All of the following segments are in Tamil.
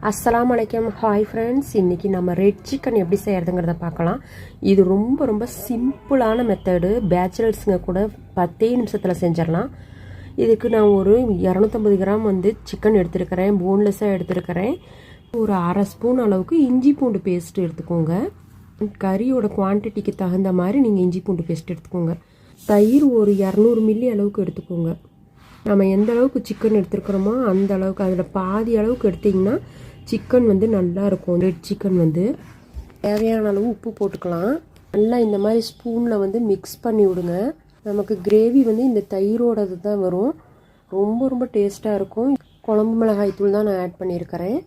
அஸ்ஸலாமு அலைக்கும். ஹாய் ஃப்ரெண்ட்ஸ், இன்றைக்கி நம்ம ரெட் சிக்கன் எப்படி செய்கிறதுங்கிறத பார்க்கலாம். இது ரொம்ப ரொம்ப சிம்பிளான மெத்தடு. பேச்சுலர்ஸுங்க கூட 10 நிமிஷத்தில் செஞ்சிடலாம். இதுக்கு நான் ஒரு 250 கிராம் சிக்கன் எடுத்துருக்கிறேன். போன்லெஸ்ஸாக எடுத்துருக்கிறேன். ஒரு அரை ஸ்பூன் அளவுக்கு இஞ்சி பூண்டு பேஸ்ட் எடுத்துக்கோங்க. கறியோட குவான்டிட்டிக்கு தகுந்த மாதிரி நீங்கள் இஞ்சி பூண்டு பேஸ்ட் எடுத்துக்கோங்க. தயிர் ஒரு 200 மில்லி அளவுக்கு எடுத்துக்கோங்க. நம்ம எந்த அளவுக்கு சிக்கன் எடுத்துருக்குறோமோ அந்த அளவுக்கு, அதில் பாதி அளவுக்கு எடுத்திங்கன்னா சிக்கன் நல்லா இருக்கும். ரெட் சிக்கன் தேவையான அளவு உப்பு போட்டுக்கலாம். நல்லா இந்த மாதிரி ஸ்பூனில் மிக்ஸ் பண்ணி விடுங்க. நமக்கு கிரேவி இந்த தயிரோடது தான் வரும். ரொம்ப ரொம்ப டேஸ்ட்டாக இருக்கும். குழம்பு மிளகாய் தூள் தான் நான் ஆட் பண்ணியிருக்கிறேன்.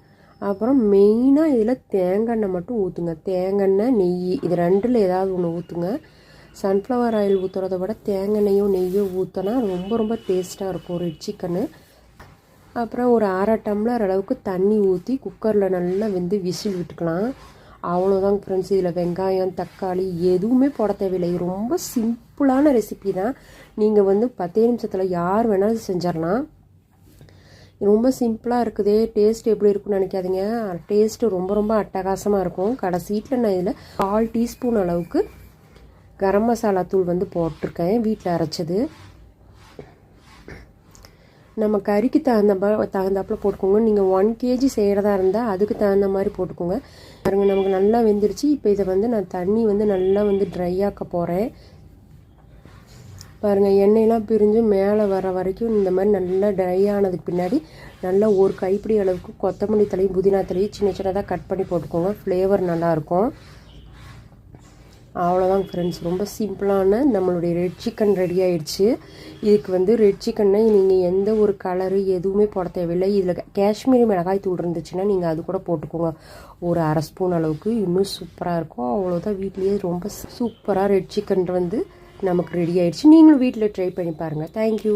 அப்புறம் மெயினாக இதில் தேங்காய் எண்ணெய் மட்டும் ஊற்றுங்க. தேங்காய் எண்ணெய், நெய், இது ரெண்டில் ஏதாவது ஒன்று ஊற்றுங்க. சன்ஃப்ளவர் ஆயில் ஊற்றுறத விட தேங்காய் எண்ணெயோ நெய்யோ ஊற்றினா ரொம்ப ரொம்ப டேஸ்ட்டாக இருக்கும் ரெட் சிக்கனு. அப்புறம் ஒரு அரை டம்ளர் அளவுக்கு தண்ணி ஊற்றி குக்கரில் நல்லா விசில் விட்டுக்கலாம். அவ்வளோதாங்க ஃப்ரெண்ட்ஸ். இதில் வெங்காயம், தக்காளி எதுவுமே போட தேவையில்லை. இது ரொம்ப சிம்பிளான ரெசிபி தான். நீங்கள் 10 நிமிஷத்தில் யார் வேணாலும் செஞ்சிடலாம். ரொம்ப சிம்பிளாக இருக்குதே, டேஸ்ட் எப்படி இருக்குன்னு நினைக்காதீங்க. டேஸ்ட்டு ரொம்ப ரொம்ப அட்டகாசமாக இருக்கும். கடைசீட்டில் நான் இதில் 1/4 டீஸ்பூன் அளவுக்கு கரம் மசாலா தூள் போட்டிருக்கேன், வீட்டில் அரைச்சது. நம்ம கறிக்கு தகுந்தாப்பில் போட்டுக்கோங்க. நீங்கள் 1 கேஜி செய்கிறதா இருந்தால் அதுக்கு தகுந்த மாதிரி போட்டுக்கோங்க. பாருங்க, நமக்கு நல்லா வெந்துருச்சு. இப்போ இதை நான் தண்ணி நல்லா ட்ரை ஆக்க போகிறேன். பாருங்கள், எண்ணெயெல்லாம் பிரிஞ்சு மேலே வர வரைக்கும் இந்த மாதிரி நல்லா ட்ரை ஆனதுக்கு பின்னாடி நல்லா ஒரு கைப்பிடி அளவுக்கு கொத்தமல்லி தலையும் புதினா தலையும் சின்ன சின்னதாக கட் பண்ணி போட்டுக்கோங்க. ஃப்ளேவர் நல்லாயிருக்கும். அவ்வளோதான் ஃப்ரெண்ட்ஸ். ரொம்ப சிம்பிளான நம்மளுடைய ரெட் சிக்கன் ரெடி ஆயிடுச்சு. இதுக்கு ரெட் சிக்கன்னா நீங்கள் எந்த ஒரு கலரு எதுவுமே போட தேவையில்லை. இதில் காஷ்மீரி மிளகாய் தூள் இருந்துச்சுன்னா நீங்கள் அது கூட போட்டுக்கோங்க. ஒரு அரை ஸ்பூன் அளவுக்கு, இன்னும் சூப்பராக இருக்கும். அவ்வளோதான். வீட்லேயே ரொம்ப சூப்பராக ரெட் சிக்கன் நமக்கு ரெடி ஆயிடுச்சு. நீங்களும் வீட்டில் ட்ரை பண்ணி பாருங்கள். தேங்க்யூ.